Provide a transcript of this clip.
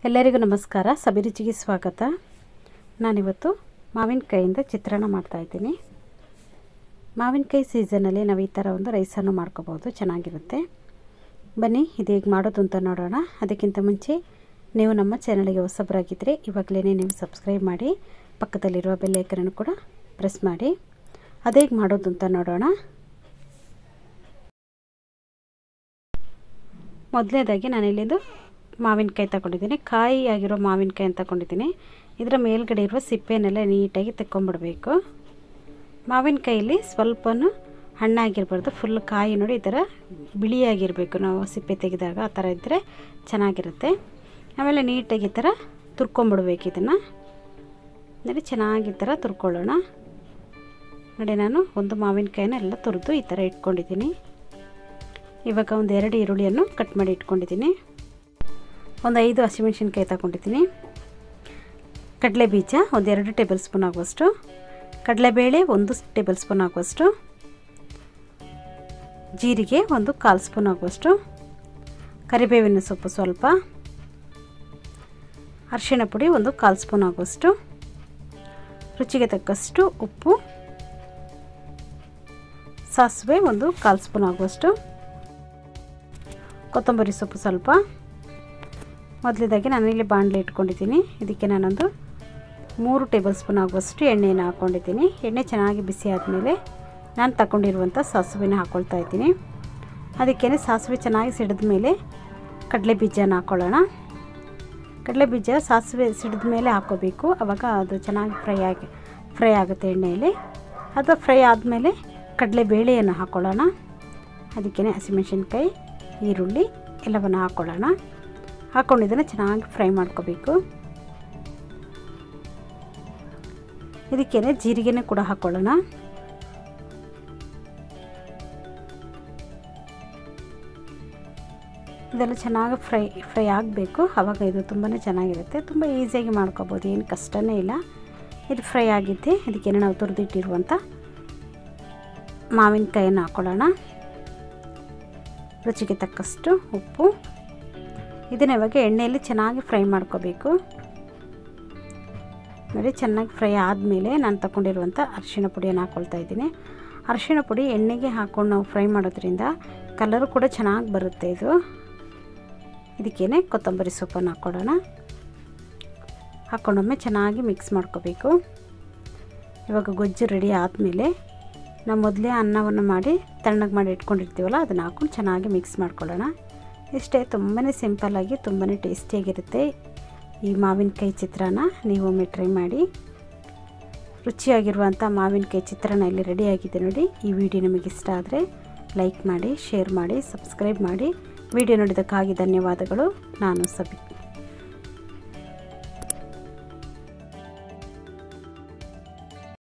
ಎಲ್ಲರಿಗೂ ನಮಸ್ಕಾರ. ಸಬಿ ರುಚಿಗೆ ಸ್ವಾಗತ. ನಾನಿವತ್ತು ಮಾವಿನಕಾಯಿಯಿಂದ ಚಿತ್ರಾನ್ನ ಮಾಡ್ತಾ ಇದ್ದೀನಿ. ಮಾವಿನಕಾಯಿ ಸೀಸನಲ್ಲಿ ನಾವು ಈ ಥರ ಒಂದು ರೈಸನ್ನು ಮಾಡ್ಕೋಬೋದು, ಚೆನ್ನಾಗಿರುತ್ತೆ. ಬನ್ನಿ ಇದು ಹೇಗೆ ಮಾಡೋದು ಅಂತ ನೋಡೋಣ. ಅದಕ್ಕಿಂತ ಮುಂಚೆ ನೀವು ನಮ್ಮ ಚಾನಲ್ಗೆ ಹೊಸಬರಾಗಿದ್ದರೆ ಇವಾಗಲೇ ನೀವು ಸಬ್ಸ್ಕ್ರೈಬ್ ಮಾಡಿ, ಪಕ್ಕದಲ್ಲಿರುವ ಬೆಲ್ ಐಕನ್ ಕೂಡ ಪ್ರೆಸ್ ಮಾಡಿ. ಅದು ಹೇಗೆ ಮಾಡೋದು ಅಂತ ನೋಡೋಣ. ಮೊದಲನೇದಾಗಿ ನಾನಿಲ್ಲಿದ್ದು ಮಾವಿನಕಾಯಿ ತಗೊಂಡಿದ್ದೀನಿ. ಕಾಯಿ ಆಗಿರೋ ಮಾವಿನಕಾಯಿ ಅಂತ ತಗೊಂಡಿದ್ದೀನಿ. ಇದರ ಮೇಲ್ಗಡೆ ಇರುವ ಸಿಪ್ಪೆನೆಲ್ಲ ನೀಟಾಗಿ ತೆಕ್ಕೊಂಬಿಡಬೇಕು. ಮಾವಿನಕಾಯಲ್ಲಿ ಸ್ವಲ್ಪನೂ ಹಣ್ಣಾಗಿರಬಾರ್ದು, ಫುಲ್ ಕಾಯಿ ನೋಡಿ ಈ ಥರ ಬಿಳಿಯಾಗಿರಬೇಕು. ನಾವು ಸಿಪ್ಪೆ ತೆಗೆದಾಗ ಆ ಥರ ಇದ್ದರೆ ಚೆನ್ನಾಗಿರುತ್ತೆ. ಆಮೇಲೆ ನೀಟಾಗಿ ಈ ಥರ ತುರ್ಕೊಂಬಿಡ್ಬೇಕು. ಇದನ್ನು ನೋಡಿ ಚೆನ್ನಾಗಿ ಈ ಥರ ತುರ್ಕೊಳ್ಳೋಣ. ನೋಡಿ ನಾನು ಒಂದು ಮಾವಿನಕಾಯಿನ ಎಲ್ಲ ತುರಿದು ಈ ಥರ ಇಟ್ಕೊಂಡಿದ್ದೀನಿ. ಇವಾಗ ಒಂದು 2 ಈರುಳ್ಳಿಯನ್ನು ಕಟ್ ಮಾಡಿ ಇಟ್ಕೊಂಡಿದ್ದೀನಿ. ಒಂದು 5 ಹಸಿಮೆಣಸಿನ್ಕಾಯಿ ತಗೊಂಡಿದ್ದೀನಿ. ಕಡಲೆ ಬೀಜ ಒಂದು 2 ಟೇಬಲ್ ಸ್ಪೂನ್ ಆಗುವಷ್ಟು, ಕಡಲೆಬೇಳೆ 1 ಟೇಬಲ್ ಸ್ಪೂನ್ ಆಗುವಷ್ಟು, ಜೀರಿಗೆ ಒಂದು 1/4 ಸ್ಪೂನ್ ಆಗುವಷ್ಟು, ಕರಿಬೇವಿನ ಸೊಪ್ಪು ಸ್ವಲ್ಪ, ಅರಿಶಿಣ ಪುಡಿ ಒಂದು 1/4 ಸ್ಪೂನ್ ಆಗುವಷ್ಟು, ರುಚಿಗೆ ತಕ್ಕಷ್ಟು ಉಪ್ಪು, ಸಾಸಿವೆ ಒಂದು 1/4 ಸ್ಪೂನ್ ಆಗುವಷ್ಟು, ಕೊತ್ತಂಬರಿ ಸೊಪ್ಪು ಸ್ವಲ್ಪ. ಮೊದಲನೇದಾಗಿ ನಾನು ಇಲ್ಲಿ ಬಾಣಲೆ ಇಟ್ಕೊಂಡಿದ್ದೀನಿ. ಇದಕ್ಕೆ ನಾನೊಂದು 3 ಟೇಬಲ್ ಸ್ಪೂನ್ ಆಗುವಷ್ಟು ಎಣ್ಣೆಯನ್ನು ಹಾಕ್ಕೊಂಡಿದ್ದೀನಿ. ಎಣ್ಣೆ ಚೆನ್ನಾಗಿ ಬಿಸಿ ಆದಮೇಲೆ ನಾನು ತಗೊಂಡಿರುವಂಥ ಸಾಸಿವೆನ ಹಾಕ್ಕೊಳ್ತಾ ಇದ್ದೀನಿ. ಅದಕ್ಕೇ ಸಾಸಿವೆ ಚೆನ್ನಾಗಿ ಸಿಡಿದ ಮೇಲೆ ಕಡಲೆ ಬೀಜನ ಹಾಕ್ಕೊಳ್ಳೋಣ. ಕಡಲೆ ಬೀಜ ಸಾಸಿವೆ ಸಿಡಿದ ಮೇಲೆ ಹಾಕ್ಕೋಬೇಕು, ಆವಾಗ ಅದು ಚೆನ್ನಾಗಿ ಫ್ರೈ ಆಗುತ್ತೆ ಎಣ್ಣೆಯಲ್ಲಿ. ಅದು ಫ್ರೈ ಆದಮೇಲೆ ಕಡಲೆ ಬೇಳೆಯನ್ನು ಹಾಕ್ಕೊಳ್ಳೋಣ. ಅದಕ್ಕೇ ಹಸಿಮೆಣಸಿನ್ಕಾಯಿ, ಈರುಳ್ಳಿ ಎಲ್ಲವನ್ನು ಹಾಕ್ಕೊಳ್ಳೋಣ. ಹಾಕ್ಕೊಂಡಿದ್ದನ್ನು ಚೆನ್ನಾಗಿ ಫ್ರೈ ಮಾಡ್ಕೋಬೇಕು. ಇದಕ್ಕೇ ಜೀರಿಗೆನೇ ಕೂಡ ಹಾಕ್ಕೊಳ್ಳೋಣ. ಇದೆಲ್ಲ ಚೆನ್ನಾಗಿ ಫ್ರೈ ಆಗಬೇಕು, ಆವಾಗ ಇದು ತುಂಬಾ ಚೆನ್ನಾಗಿರುತ್ತೆ. ತುಂಬ ಈಸಿಯಾಗಿ ಮಾಡ್ಕೋಬೋದು, ಏನು ಕಷ್ಟನೇ ಇಲ್ಲ. ಇದು ಫ್ರೈ ಆಗಿದ್ದೆ ಇದಕ್ಕೇನೆ ನಾವು ತುರಿದಿಟ್ಟಿರುವಂಥ ಮಾವಿನಕಾಯನ್ನು ಹಾಕ್ಕೊಳ್ಳೋಣ. ರುಚಿಗೆ ತಕ್ಕಷ್ಟು ಉಪ್ಪು. ಇದನ್ನ ಇವಾಗ ಎಣ್ಣೆಯಲ್ಲಿ ಚೆನ್ನಾಗಿ ಫ್ರೈ ಮಾಡ್ಕೋಬೇಕು. ನೋಡಿ ಚೆನ್ನಾಗಿ ಫ್ರೈ ಆದಮೇಲೆ ನಾನು ತಗೊಂಡಿರುವಂಥ ಅರಿಶಿಣ ಪುಡಿಯನ್ನು ಹಾಕ್ಕೊಳ್ತಾ ಇದ್ದೀನಿ. ಅರಿಶಿಣ ಪುಡಿ ಎಣ್ಣೆಗೆ ಹಾಕ್ಕೊಂಡು ನಾವು ಫ್ರೈ ಮಾಡೋದ್ರಿಂದ ಕಲರು ಕೂಡ ಚೆನ್ನಾಗಿ ಬರುತ್ತೆ. ಇದಕ್ಕೇನೆ ಕೊತ್ತಂಬರಿ ಸೊಪ್ಪನ್ನು ಹಾಕ್ಕೊಳ್ಳೋಣ. ಹಾಕ್ಕೊಂಡೊಮ್ಮೆ ಚೆನ್ನಾಗಿ ಮಿಕ್ಸ್ ಮಾಡ್ಕೋಬೇಕು. ಇವಾಗ ಗೊಜ್ಜು ರೆಡಿ ಆದಮೇಲೆ ನಾವು ಮೊದಲೇ ಅನ್ನವನ್ನು ಮಾಡಿ ತಣ್ಣಗೆ ಮಾಡಿ ಇಟ್ಕೊಂಡಿರ್ತೀವಲ್ಲ, ಅದನ್ನು ಹಾಕ್ಕೊಂಡು ಚೆನ್ನಾಗಿ ಮಿಕ್ಸ್ ಮಾಡ್ಕೊಳ್ಳೋಣ. ಇಷ್ಟೇ, ತುಂಬಾ ಸಿಂಪಲ್ಲಾಗಿ ತುಂಬಾ ಟೇಸ್ಟಿಯಾಗಿರುತ್ತೆ ಈ ಮಾವಿನಕಾಯಿ ಚಿತ್ರಾನ್ನ. ನೀವು ಒಮ್ಮೆ ಟ್ರೈ ಮಾಡಿ. ರುಚಿಯಾಗಿರುವಂಥ ಮಾವಿನಕಾಯಿ ಚಿತ್ರಾನ್ನ ಇಲ್ಲಿ ರೆಡಿಯಾಗಿದೆ ನೋಡಿ. ಈ ವಿಡಿಯೋ ನಿಮಗೆ ಇಷ್ಟ ಆದರೆ ಲೈಕ್ ಮಾಡಿ, ಶೇರ್ ಮಾಡಿ, ಸಬ್ಸ್ಕ್ರೈಬ್ ಮಾಡಿ. ವಿಡಿಯೋ ನೋಡಿದ್ದಕ್ಕಾಗಿ ಧನ್ಯವಾದಗಳು. ನಾನು ಸಬಿ.